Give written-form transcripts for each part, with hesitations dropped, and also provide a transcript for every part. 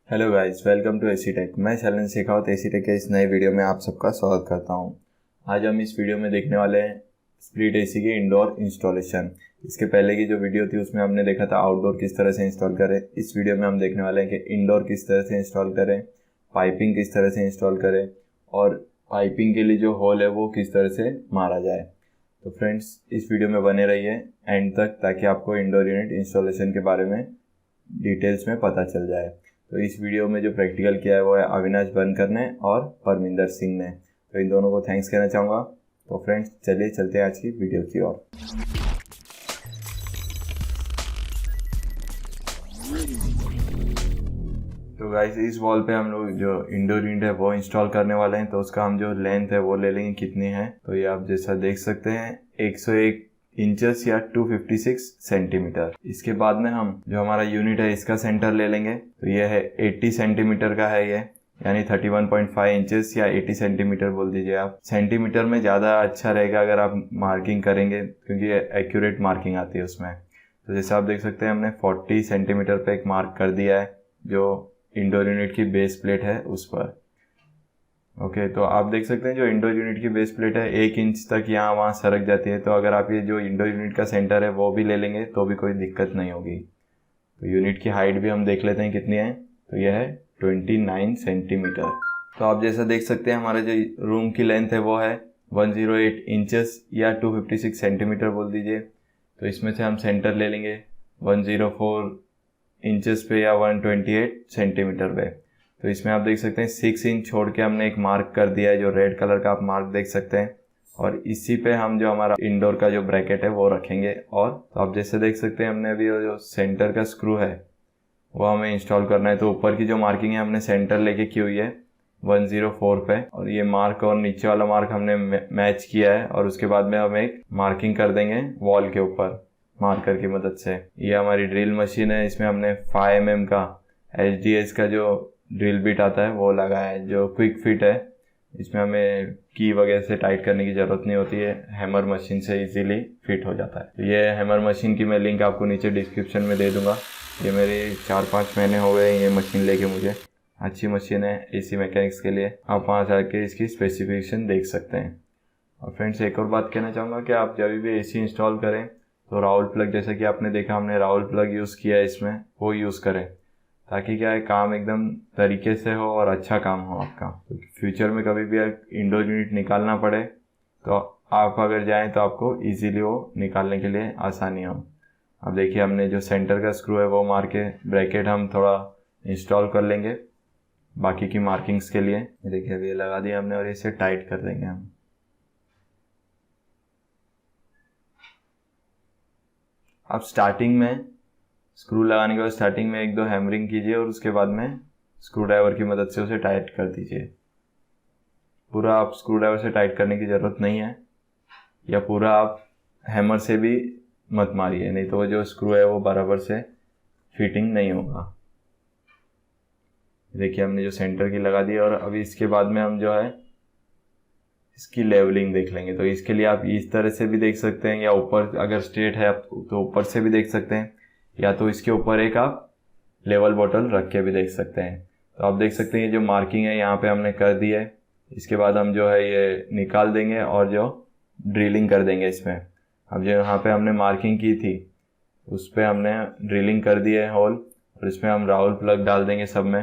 Hello guys, welcome to AC tech. मैं Shailendra Shekhawat AC take के इस नए वीडियो में आप सबका स्वागत करता हूं। आज हम इस वीडियो में देखने वाले हैं स्प्लिट एसी के इंडोर इंस्टॉलेशन। इसके पहले की जो वीडियो थी उसमें हमने देखा था आउटडोर किस तरह से इंस्टॉल करें। इस वीडियो में हम देखने वाले हैं कि इंडोर किस तरह से इंस्टॉल करें, पाइपिंग किस तरह से इंस्टॉल करें और पाइपिंग के लिए जो होल है वो किस तरह से मारा जाए। तो फ्रेंड्स, इस वीडियो में बने रहिए एंड तक ताकि आपको इंडोर यूनिट इंस्टॉलेशन के बारे में डिटेल्स में पता चल जाए। तो इस वीडियो में जो प्रैक्टिकल किया है वो है अविनाश बनकर ने और परमिंदर सिंह ने। तो इन दोनों को थैंक्स कहना चाहूँगा। तो फ्रेंड्स, चलिए चलते हैं आज की वीडियो की ओर। तो गाइस, इस वॉल पे हम लोग जो इंडोर यूनिट है वो इंस्टॉल करने वाले हैं। तो उसका हम जो लेंथ है वो ले लेंगे कितनी है। तो ये आप जैसा देख सकते हैं 101 इंचेस या 256 सेंटीमीटर। इसके बाद में हम जो हमारा यूनिट है इसका सेंटर ले लेंगे। तो ये है 80 सेंटीमीटर का है, ये यानी 31.5 इंचेस या 80 सेंटीमीटर बोल दीजिए आप। सेंटीमीटर में ज़्यादा अच्छा रहेगा अगर आप मार्किंग करेंगे, क्योंकि एक्यूरेट मार्किंग आती है उसमें। तो जैसे आप देख सकते हैं हमने 40 सेंटीमीटर पे एक मार्क कर दिया है जो इंडोर यूनिट की बेस प्लेट है उस पर। ओके, तो आप देख सकते हैं जो इंडोर यूनिट की बेस प्लेट है 1 इंच तक यहाँ वहाँ सरक जाती है। तो अगर आप ये जो इंडोर यूनिट का सेंटर है वो भी ले लेंगे तो भी कोई दिक्कत नहीं होगी। तो यूनिट की हाइट भी हम देख लेते हैं कितनी है। तो यह है 29 सेंटीमीटर। तो आप जैसा देख सकते हैं हमारा जो रूम की लेंथ है वो है 108 इंचेस या 256 सेंटीमीटर बोल दीजिए। तो इसमें से हम सेंटर ले लेंगे 104 इंचेस पे या 128 सेंटीमीटर पे। तो इसमें आप देख सकते हैं 6 इंच छोड़ के हमने एक मार्क कर दिया है, जो रेड कलर का आप मार्क देख सकते हैं। और इसी पे हम जो हमारा इंडोर का जो ब्रैकेट है वो रखेंगे। और तो आप जैसे देख सकते हैं हमने अभी जो सेंटर का स्क्रू है वो हमें इंस्टॉल करना है। तो ऊपर की जो मार्किंग है हमने सेंटर लेके की हुई है 104 पे, और ये मार्क और नीचे वाला मार्क हमने मैच किया है। और उसके बाद में हम एक मार्किंग कर देंगे वॉल के ऊपर मार्कर की मदद से। ये हमारी ड्रिल मशीन है, इसमें हमने 5 mm का HDS का जो ड्रिल बिट आता है वो लगाया है, जो क्विक फिट है। इसमें हमें की वगैरह से टाइट करने की ज़रूरत नहीं होती है, हैमर मशीन से इजीली फिट हो जाता है। तो ये हैमर मशीन की मैं लिंक आपको नीचे डिस्क्रिप्शन में दे दूंगा। ये मेरे 4-5 महीने हो गए ये मशीन लेके, मुझे अच्छी मशीन है AC मैकेनिक्स के लिए। आप वहाँ से आके इसकी स्पेसिफिकेशन देख सकते हैं। और फ्रेंड्स, एक और बात कहना चाहूँगा कि आप जब भी AC इंस्टॉल करें तो राउल प्लग, जैसे कि आपने देखा हमने राउल प्लग यूज़ किया है इसमें, वो यूज़ करें ताकि क्या है काम एकदम तरीके से हो और अच्छा काम हो आपका। तो फ्यूचर में कभी भी इंडोर यूनिट निकालना पड़े तो आप अगर जाएं तो आपको इजीली वो निकालने के लिए आसानी हो। अब देखिए हमने जो सेंटर का स्क्रू है वो मार के ब्रैकेट हम थोड़ा इंस्टॉल कर लेंगे बाकी की मार्किंग्स के लिए। देखिए अभी ये लगा दिया हमने और इसे टाइट कर देंगे हम। अब स्टार्टिंग में स्क्रू लगाने के बाद स्टार्टिंग में 1-2 हैमरिंग कीजिए और उसके बाद में स्क्रू ड्राइवर की मदद से उसे टाइट कर दीजिए। पूरा आप स्क्रू ड्राइवर से टाइट करने की ज़रूरत नहीं है, या पूरा आप हैमर से भी मत मारिए, नहीं तो वो जो स्क्रू है वो बराबर से फिटिंग नहीं होगा। देखिए हमने जो सेंटर की लगा दी, और अभी इसके बाद में हम जो है इसकी लेवलिंग देख लेंगे। तो इसके लिए आप इस तरह से भी देख सकते हैं, या ऊपर अगर स्ट्रेट है आप तो ऊपर से भी देख सकते हैं, या तो इसके ऊपर एक आप लेवल बॉटल रख के भी देख सकते हैं। तो आप देख सकते हैं ये जो मार्किंग है यहाँ पे हमने कर दी है। इसके बाद हम जो है ये निकाल देंगे और जो ड्रिलिंग कर देंगे इसमें। अब जो यहाँ पे हमने मार्किंग की थी उस पर हमने ड्रिलिंग कर दी है होल, और इसमें हम राउल प्लग डाल देंगे सब में।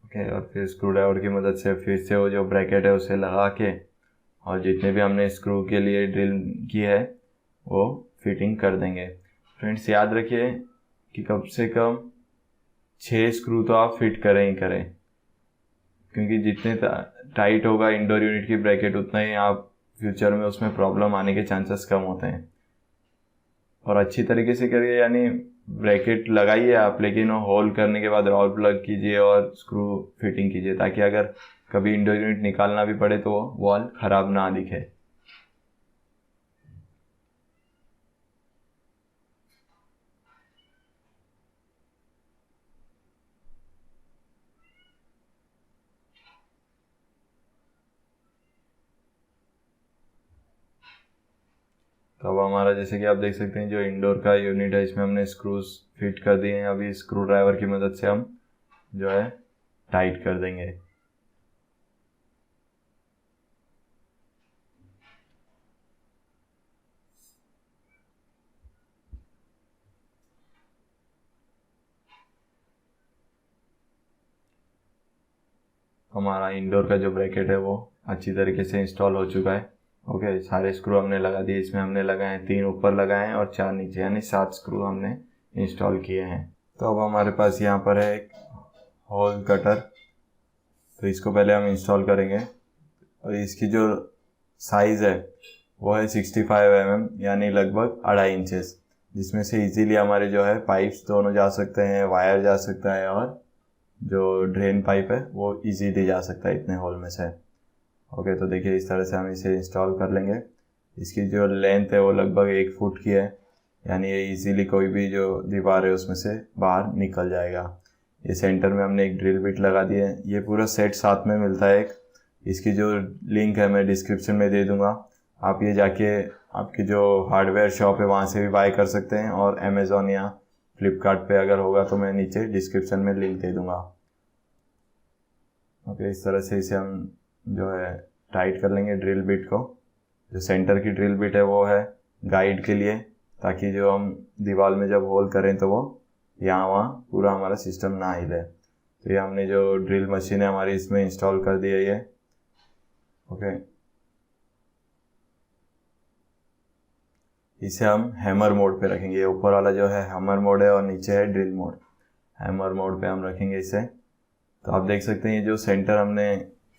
ओके, और फिर स्क्रू ड्राइवर की मदद से फिर से वो जो ब्रैकेट है उसे लगा के, और जितने भी हमने स्क्रू के लिए ड्रिल की है वो फिटिंग कर देंगे। फ्रेंड्स, याद रखिए कि कम से कम 6 स्क्रू तो आप फिट करें ही करें, क्योंकि जितने टाइट होगा इंडोर यूनिट की ब्रैकेट उतना ही आप फ्यूचर में उसमें प्रॉब्लम आने के चांसेस कम होते हैं। और अच्छी तरीके से करिए, यानी ब्रैकेट लगाइए आप, लेकिन वो होल करने के बाद राउल प्लग कीजिए और स्क्रू फिटिंग कीजिए, ताकि अगर कभी इंडोर यूनिट निकालना भी पड़े तो वॉल ख़राब ना दिखे। तो अब हमारा जैसे कि आप देख सकते हैं जो इंडोर का यूनिट है इसमें हमने स्क्रूज फिट कर दिए हैं। अभी स्क्रू ड्राइवर की मदद से हम जो है टाइट कर देंगे। हमारा इंडोर का जो ब्रैकेट है वो अच्छी तरीके से इंस्टॉल हो चुका है। ओके, सारे स्क्रू हमने लगा दिए। इसमें हमने लगाए हैं 3 ऊपर लगाए हैं और 4 नीचे, यानी 7 स्क्रू हमने इंस्टॉल किए हैं। तो अब हमारे पास यहाँ पर है एक होल कटर, तो इसको पहले हम इंस्टॉल करेंगे। और इसकी जो साइज़ है वो है 65 mm, यानी लगभग 2.5 इंचेस, जिसमें से इजीली हमारे जो है पाइप्स दोनों जा सकते हैं, वायर जा सकता है और जो ड्रेन पाइप है वो इजीली जा सकता है इतने होल में से। ओके, तो देखिए इस तरह से हम इसे इंस्टॉल कर लेंगे। इसकी जो लेंथ है वो लगभग 1 फुट की है, यानी ये इजीली कोई भी जो दीवार है उसमें से बाहर निकल जाएगा। ये सेंटर में हमने एक ड्रिल बिट लगा दी है। ये पूरा सेट साथ में मिलता है एक। इसकी जो लिंक है मैं डिस्क्रिप्शन में दे दूंगा, आप ये जाके आपकी जो हार्डवेयर शॉप है वहाँ से भी बाय कर सकते हैं, और अमेज़ॉन या फ्लिपकार्ट पे अगर होगा तो मैं नीचे डिस्क्रिप्शन में लिंक दे दूंगा। ओके, इस तरह से इसे हम जो है टाइट कर लेंगे ड्रिल बिट को। जो सेंटर की ड्रिल बिट है वो है गाइड के लिए, ताकि जो हम दीवार में जब होल करें तो वो यहाँ वहाँ पूरा हमारा सिस्टम ना हिले। तो ये हमने जो ड्रिल मशीन है हमारी इसमें इंस्टॉल कर दी है ये। ओके, इसे हम हैमर मोड पे रखेंगे। ऊपर वाला जो है हैमर मोड है और नीचे है ड्रिल मोड। हैमर मोड पे हम रखेंगे इसे। तो आप देख सकते हैं ये जो सेंटर हमने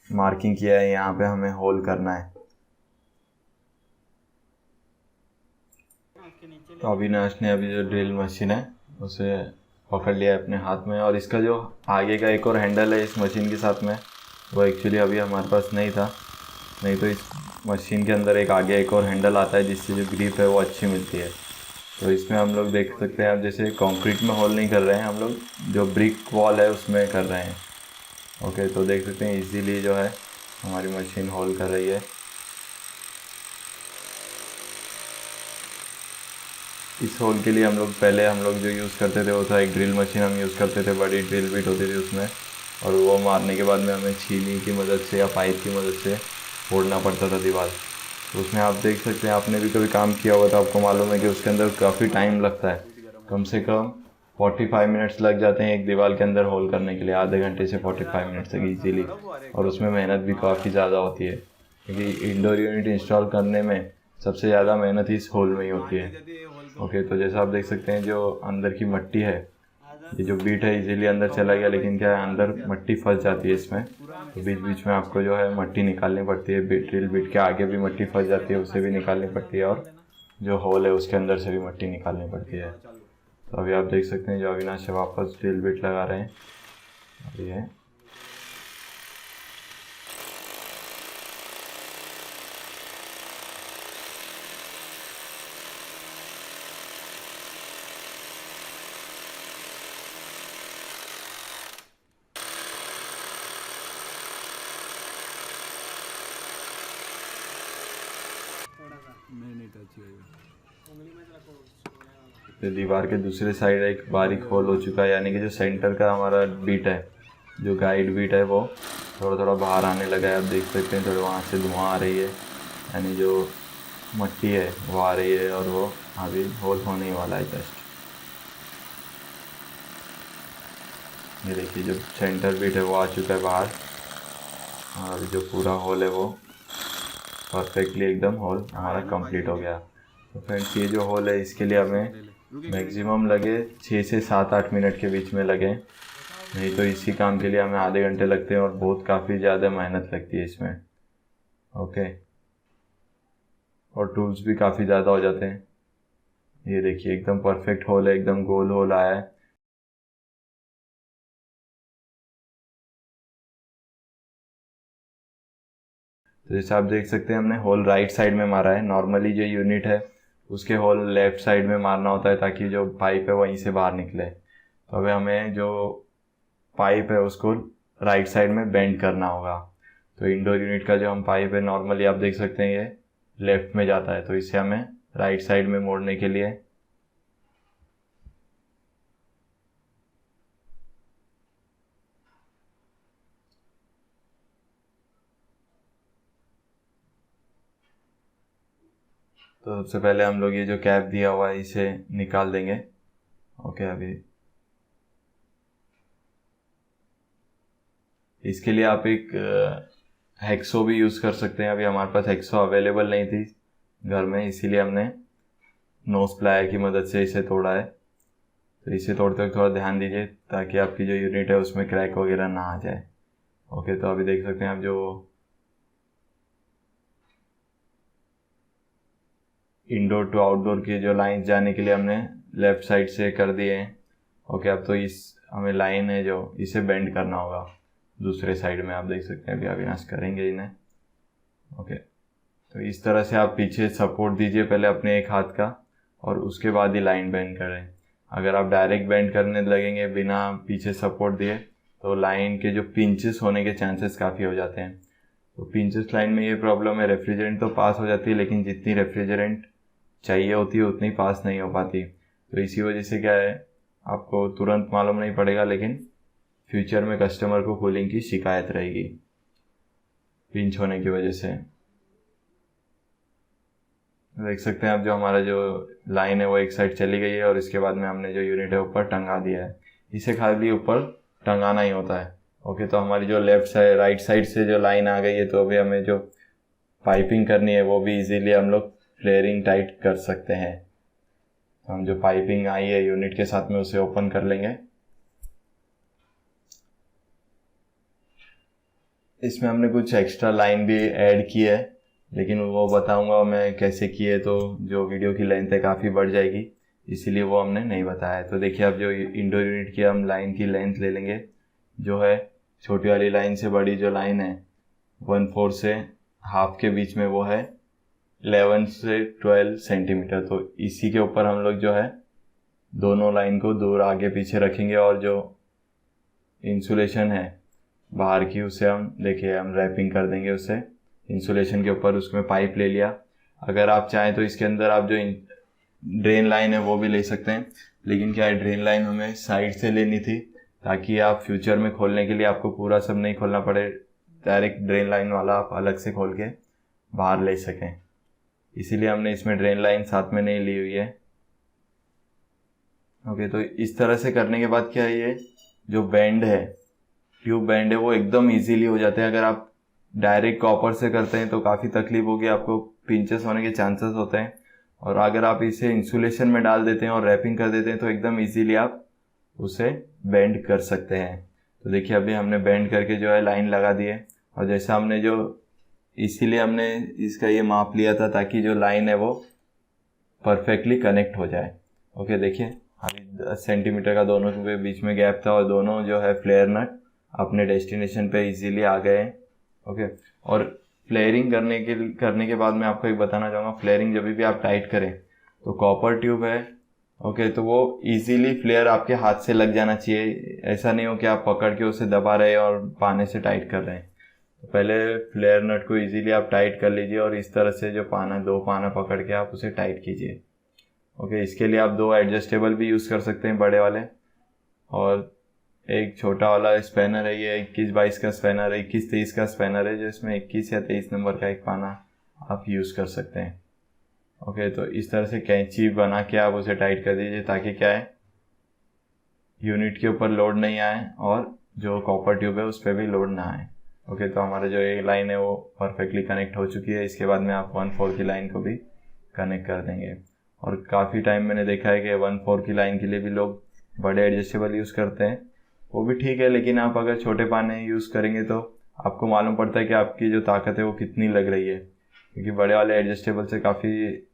मार्किंग किया है यहाँ पे हमें होल करना है। तो अविनाश ने अभी जो ड्रिल मशीन है उसे पकड़ लिया है अपने हाथ में, और इसका जो आगे का एक और हैंडल है इस मशीन के साथ में वो एक्चुअली अभी हमारे पास नहीं था। नहीं तो इस मशीन के अंदर एक आगे एक और हैंडल आता है जिससे जो ग्रिप है वो अच्छी मिलती है। तो इसमें हम लोग देख सकते हैं, अब जैसे कंक्रीट में होल नहीं कर रहे हैं हम लोग, जो ब्रिक वॉल है उसमें कर रहे हैं। ओके, तो देख सकते हैं इजीली जो है हमारी मशीन होल कर रही है। इस होल के लिए हम लोग जो यूज़ करते थे वो था एक ड्रिल मशीन हम यूज़ करते थे, बड़ी ड्रिल बिट होती थी उसमें, और वो मारने के बाद में हमें छीनी की मदद से या पाइप की मदद से फोड़ना पड़ता था दीवार। तो उसमें आप देख सकते हैं, आपने भी कभी काम किया होगा तो आपको मालूम है कि उसके अंदर काफ़ी टाइम लगता है। कम से कम 45 मिनट्स लग जाते हैं एक दीवार के अंदर होल करने के लिए, आधे घंटे से 45 मिनट तक ईजीली। और उसमें मेहनत भी काफ़ी ज़्यादा होती है, क्योंकि इंडोर यूनिट इंस्टॉल करने में सबसे ज़्यादा मेहनत इस होल में ही होती है। ओके, तो जैसा आप देख सकते हैं जो अंदर की मट्टी है, ये जो बीट है इजीली अंदर चला गया, लेकिन क्या है अंदर मट्टी फंस जाती है इसमें। तो बीच बीच में आपको जो है मट्टी निकालनी पड़ती है। ड्रिल बिट के आगे भी मट्टी फंस जाती है, उसे भी निकालनी पड़ती है, और जो होल है उसके अंदर से भी मट्टी निकालनी पड़ती है। तो अभी आप देख सकते हैं जो अविनाश है वापस ड्रिल बिट लगा रहे हैं। अभी है नहीं टच तो दीवार के दूसरे साइड एक बारीक होल हो चुका है, यानी कि जो सेंटर का हमारा बीट है, जो गाइड बीट है वो थोड़ा थोड़ा बाहर आने लगा है। आप देख सकते हैं थोड़ा वहाँ से धुआं आ रही है, यानी जो मट्टी है वो आ रही है, और वो अभी होल होने ही वाला है जस्ट। ये देखिए जो सेंटर बीट है वो आ चुका है बाहर, और जो पूरा होल है वो परफेक्टली एकदम होल हमारा कंप्लीट हो गया। तो फ्रेंड्स ये जो होल है इसके लिए हमें मैक्सिमम लगे 6 से 7-8 मिनट के बीच में लगे, नहीं तो इसी काम के लिए हमें आधे घंटे लगते हैं और बहुत काफ़ी ज़्यादा मेहनत लगती है इसमें। ओके, और टूल्स भी काफ़ी ज़्यादा हो जाते हैं। ये देखिए एकदम परफेक्ट होल है, एकदम गोल होल आया है। तो जैसे आप देख सकते हैं हमने होल राइट साइड में मारा है। नॉर्मली जो यूनिट है उसके होल लेफ़्ट साइड में मारना होता है ताकि जो पाइप है वहीं से बाहर निकले। तो अभी हमें जो पाइप है उसको राइट साइड में बेंड करना होगा। तो इंडोर यूनिट का जो हम पाइप है नॉर्मली आप देख सकते हैं ये लेफ़्ट में जाता है, तो इसे हमें राइट साइड में मोड़ने के लिए। तो सबसे पहले हम लोग ये जो कैप दिया हुआ है इसे निकाल देंगे। ओके, अभी इसके लिए आप एक हेक्सो भी यूज़ कर सकते हैं। अभी हमारे पास हेक्सो अवेलेबल नहीं थी घर में, इसीलिए हमने नोज प्लायर की मदद से इसे तोड़ा है। तो इसे तोड़ते वक्त थोड़ा ध्यान दीजिए ताकि आपकी जो यूनिट है उसमें क्रैक वगैरह ना आ जाए। ओके, तो अभी देख सकते हैं आप जो इंडोर टू आउटडोर की जो लाइंस जाने के लिए हमने लेफ़्ट साइड से कर दिए हैं। ओके, अब तो इस हमें लाइन है जो इसे बेंड करना होगा दूसरे साइड में। आप देख सकते हैं अभी अविनाश करेंगे इन्हें। ओके, तो इस तरह से आप पीछे सपोर्ट दीजिए पहले अपने एक हाथ का, और उसके बाद ही लाइन बेंड करें। अगर आप डायरेक्ट बेंड करने लगेंगे बिना पीछे सपोर्ट दिए तो लाइन के जो पिंचेस होने के चांसेस काफ़ी हो जाते हैं। तो पिंचेस लाइन में ये प्रॉब्लम है, रेफ्रिजरेंट तो पास हो जाती है लेकिन जितनी रेफ्रिजरेंट चाहिए होती है उतनी पास नहीं हो पाती। तो इसी वजह से क्या है, आपको तुरंत मालूम नहीं पड़ेगा लेकिन फ्यूचर में कस्टमर को कूलिंग की शिकायत रहेगी पिंच होने की वजह से। देख सकते हैं आप जो हमारा जो लाइन है वो एक साइड चली गई है और इसके बाद में हमने जो यूनिट है ऊपर टंगा दिया है। इसे खाली ऊपर टंगाना ही होता है। ओके, तो हमारी जो लेफ्ट साइड राइट साइड से जो लाइन आ गई है, तो अभी हमें जो पाइपिंग करनी है वो भी इजीली हम लोग फ्लेयरिंग टाइट कर सकते हैं। तो हम जो पाइपिंग आई है यूनिट के साथ में उसे ओपन कर लेंगे। इसमें हमने कुछ एक्स्ट्रा लाइन भी ऐड की है लेकिन वो बताऊंगा मैं कैसे किए, तो जो वीडियो की लेंथ है काफ़ी बढ़ जाएगी, इसीलिए वो हमने नहीं बताया। तो देखिए अब जो इंडोर यूनिट की हम लाइन की लेंथ ले लेंगे, जो है छोटी वाली लाइन से बड़ी जो लाइन है 1/4 से हाफ के बीच में, वो है 11 से 12 सेंटीमीटर। तो इसी के ऊपर हम लोग जो है दोनों लाइन को दूर आगे पीछे रखेंगे और जो इंसुलेशन है बाहर की उसे हम देखिए हम रैपिंग कर देंगे उसे इंसुलेशन के ऊपर। उसमें पाइप ले लिया। अगर आप चाहें तो इसके अंदर आप जो ड्रेन लाइन है वो भी ले सकते हैं, लेकिन क्या है ड्रेन लाइन हमें साइड से लेनी थी ताकि आप फ्यूचर में खोलने के लिए आपको पूरा सब नहीं खोलना पड़े, डायरेक्ट ड्रेन लाइन वाला आप अलग से खोल के बाहर ले सकें। इसीलिए हमने इसमें ड्रेन लाइन साथ में नहीं ली हुई है। ओके, तो इस तरह से करने के बाद क्या है, ये जो बैंड है ट्यूब बैंड है वो एकदम इजीली हो जाते हैं। अगर आप डायरेक्ट कॉपर से करते हैं तो काफ़ी तकलीफ होगी, आपको पिंचेस होने के चांसेस होते हैं। और अगर आप इसे इंसुलेशन में डाल देते हैं और रैपिंग कर देते हैं तो एकदम इजीली आप उसे बेंड कर सकते हैं। तो देखिए अभी हमने बेंड करके जो है लाइन लगा दी है, और जैसा हमने जो इसीलिए हमने इसका ये माप लिया था ताकि जो लाइन है वो परफेक्टली कनेक्ट हो जाए। ओके, देखिए अभी 10 सेंटीमीटर का दोनों के बीच में गैप था और दोनों जो है फ्लेयर नट अपने डेस्टिनेशन पे इजीली आ गए हैं। ओके, और फ्लेयरिंग करने के बाद मैं आपको एक बताना चाहूँगा, फ्लेयरिंग जब भी आप टाइट करें तो कॉपर ट्यूब है, ओके, तो वो इजीली फ्लेयर आपके हाथ से लग जाना चाहिए। ऐसा नहीं हो कि आप पकड़ के उसे दबा रहे हैं और पाने से टाइट कर रहे हैं। तो पहले फ्लेयर नट को इजीली आप टाइट कर लीजिए और इस तरह से जो दो पाना पकड़ के आप उसे टाइट कीजिए। ओके, इसके लिए आप 2 एडजस्टेबल भी यूज़ कर सकते हैं बड़े वाले, और एक छोटा वाला स्पैनर है, ये 21-22 का स्पैनर है, 21-23 का स्पैनर है, जो इसमें 21 या 23 नंबर का एक पाना आप यूज़ कर सकते हैं। ओके, तो इस तरह से कैंची बना के आप उसे टाइट कर दीजिए ताकि क्या है यूनिट के ऊपर लोड नहीं आए और जो कॉपर ट्यूब है उस पर भी लोड ना आए। ओके, तो हमारा जो एक लाइन है वो परफेक्टली कनेक्ट हो चुकी है। इसके बाद में आप 1/4 की लाइन को भी कनेक्ट कर देंगे। और काफ़ी टाइम मैंने देखा है कि 1/4 की लाइन के लिए भी लोग बड़े एडजस्टेबल यूज़ करते हैं, वो भी ठीक है, लेकिन आप अगर छोटे पाने यूज़ करेंगे तो आपको मालूम पड़ता है कि आपकी जो ताकत है वो कितनी लग रही है, क्योंकि बड़े वाले एडजस्टेबल से काफ़ी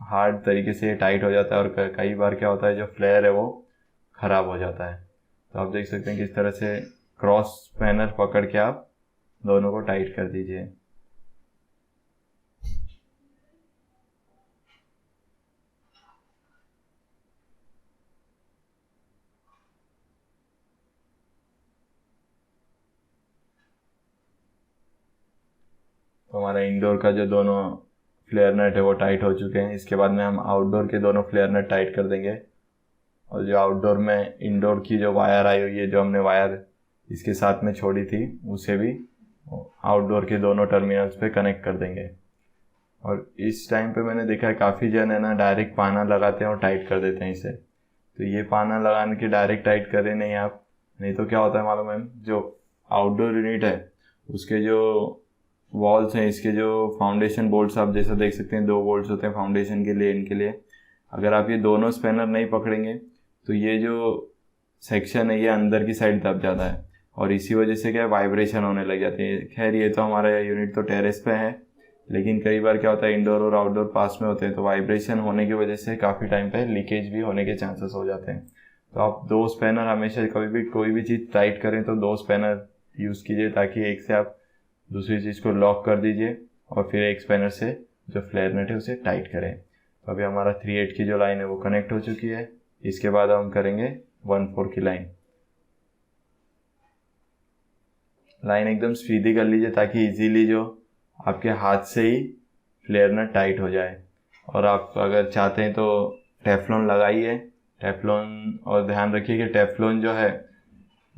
हार्ड तरीके से टाइट हो जाता है और कई बार क्या होता है जो फ्लेयर है वो ख़राब हो जाता है। तो आप देख सकते हैं किस तरह से क्रॉस स्पैनर पकड़ के आप दोनों को टाइट कर दीजिए। तो हमारा इंडोर का जो दोनों फ्लेयर नट है वो टाइट हो चुके हैं। इसके बाद में हम आउटडोर के दोनों फ्लेयर नट टाइट कर देंगे, और जो आउटडोर में इंडोर की जो वायर आई हुई है, जो हमने वायर इसके साथ में छोड़ी थी, उसे भी आउटडोर के दोनों टर्मिनल्स पे कनेक्ट कर देंगे। और इस टाइम पे मैंने देखा है काफ़ी जन है ना डायरेक्ट पाना लगाते हैं और टाइट कर देते हैं इसे। तो ये पाना लगाने के डायरेक्ट टाइट करें नहीं आप, नहीं तो क्या होता है मालूम है, जो आउटडोर यूनिट है उसके जो वॉल्स हैं, इसके जो फाउंडेशन बोल्ट्स आप जैसा देख सकते हैं 2 बोल्ट्स होते हैं फाउंडेशन के लिए, इनके लिए। अगर आप ये दोनों स्पैनर नहीं पकड़ेंगे तो ये जो सेक्शन है ये अंदर की साइड दब जाता है, और इसी वजह से क्या है वाइब्रेशन होने लग जाती है। खैर ये तो हमारा यूनिट तो टेरेस पे है, लेकिन कई बार क्या होता है इंडोर और आउटडोर पास में होते हैं, तो वाइब्रेशन होने की वजह से काफ़ी टाइम पे लीकेज भी होने के चांसेस हो जाते हैं। तो आप 2 स्पैनर हमेशा कभी भी कोई भी चीज़ टाइट करें तो 2 स्पैनर यूज़ कीजिए, ताकि एक से आप दूसरी चीज़ को लॉक कर दीजिए और फिर एक स्पैनर से जो फ्लेयर नट है उसे टाइट करें। तो अभी हमारा 3/8 की जो लाइन है वो कनेक्ट हो चुकी है। इसके बाद हम करेंगे 1/4 की लाइन एकदम सीधी कर लीजिए, ताकि इजीली जो आपके हाथ से ही फ्लेयर नट टाइट हो जाए। और आप अगर चाहते हैं तो टेफ्लॉन लगाइए, टेफ्लॉन, और ध्यान रखिए कि टेफ्लॉन जो है,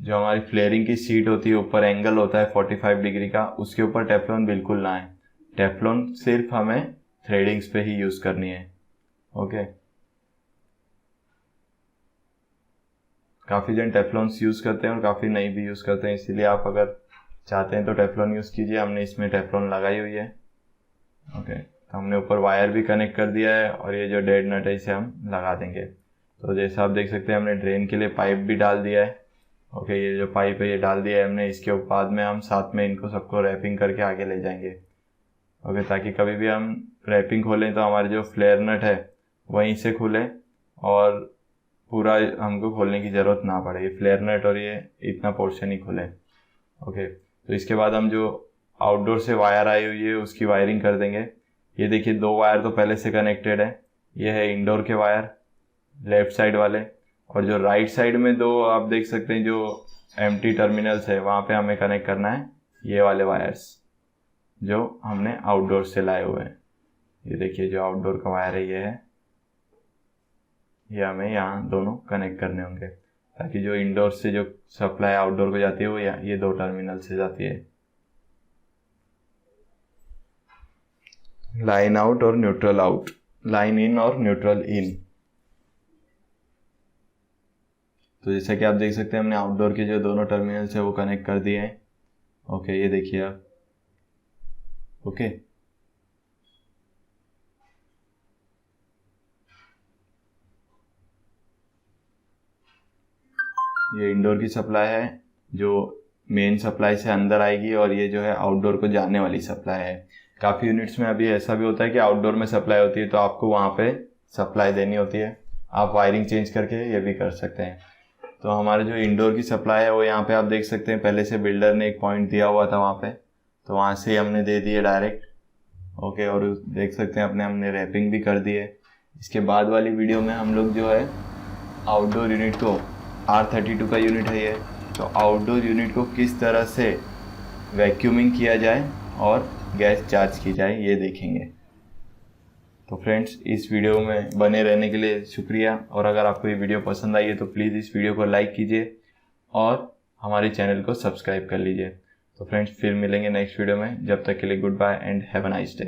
जो हमारी फ्लेयरिंग की सीट होती है ऊपर एंगल होता है 45 डिग्री का, उसके ऊपर टेफ्लॉन बिल्कुल ना है। टेफ्लॉन सिर्फ हमें थ्रेडिंग्स पे ही यूज़ करनी है। ओके, काफ़ी जन टेफ्लॉन्स यूज़ करते हैं और काफ़ी नहीं भी यूज़ करते हैं, इसीलिए आप अगर चाहते हैं तो टेफ्लॉन यूज़ कीजिए। हमने इसमें टेफ्लॉन लगाई हुई है। ओके, तो हमने ऊपर वायर भी कनेक्ट कर दिया है, और ये जो डेड नट है इसे हम लगा देंगे। तो जैसा आप देख सकते हैं हमने ड्रेन के लिए पाइप भी डाल दिया है। ओके, ये जो पाइप है ये डाल दिया है हमने। इसके बाद में हम साथ में इनको सबको रैपिंग करके आगे ले जाएंगे। ओके, ताकि कभी भी हम रैपिंग खोलें तो हमारे जो फ्लेयर नट है वहीं से खुले और पूरा हमको खोलने की ज़रूरत ना पड़े, ये फ्लेयर नट और ये इतना पोर्शन ही खुले। ओके, तो इसके बाद हम जो आउटडोर से वायर आई हुई है उसकी वायरिंग कर देंगे। ये देखिए 2 वायर तो पहले से कनेक्टेड है। ये है इंडोर के वायर लेफ्ट साइड वाले, और जो राइट साइड में 2 आप देख सकते हैं जो एम्प्टी टर्मिनल्स है, वहाँ पे हमें कनेक्ट करना है ये वाले वायर्स जो हमने आउटडोर से लाए हुए हैं। ये देखिए जो आउटडोर का वायर है ये हमें यहाँ दोनों कनेक्ट करने होंगे, ताकि जो इंडोर से जो सप्लाई आउटडोर को जाती है वो ये 2 टर्मिनल से जाती है। लाइन आउट और न्यूट्रल आउट, लाइन इन और न्यूट्रल इन। तो जैसा कि आप देख सकते हैं हमने आउटडोर के जो दोनों टर्मिनल्स है वो कनेक्ट कर दिए हैं। ओके, ये देखिए आप। ओके, ये इंडोर की सप्लाई है जो मेन सप्लाई से अंदर आएगी, और ये जो है आउटडोर को जाने वाली सप्लाई है। काफ़ी यूनिट्स में अभी ऐसा भी होता है कि आउटडोर में सप्लाई होती है तो आपको वहाँ पे सप्लाई देनी होती है। आप वायरिंग चेंज करके ये भी कर सकते हैं। तो हमारे जो इंडोर की सप्लाई है वो यहाँ पे आप देख सकते हैं, पहले से बिल्डर ने एक पॉइंट दिया हुआ था वहाँ पे, तो वहाँ से हमने दे दिए डायरेक्ट। ओके, और देख सकते हैं हमने रैपिंग भी कर दी है। इसके बाद वाली वीडियो में हम लोग जो है आउटडोर यूनिट को, R32 का यूनिट है ये, तो आउटडोर यूनिट को किस तरह से वैक्यूमिंग किया जाए और गैस चार्ज की जाए ये देखेंगे। तो फ्रेंड्स, इस वीडियो में बने रहने के लिए शुक्रिया, और अगर आपको ये वीडियो पसंद आई है तो प्लीज़ इस वीडियो को लाइक कीजिए और हमारे चैनल को सब्सक्राइब कर लीजिए। तो फ्रेंड्स, फिर मिलेंगे नेक्स्ट वीडियो में। जब तक के लिए goodbye and have a nice day.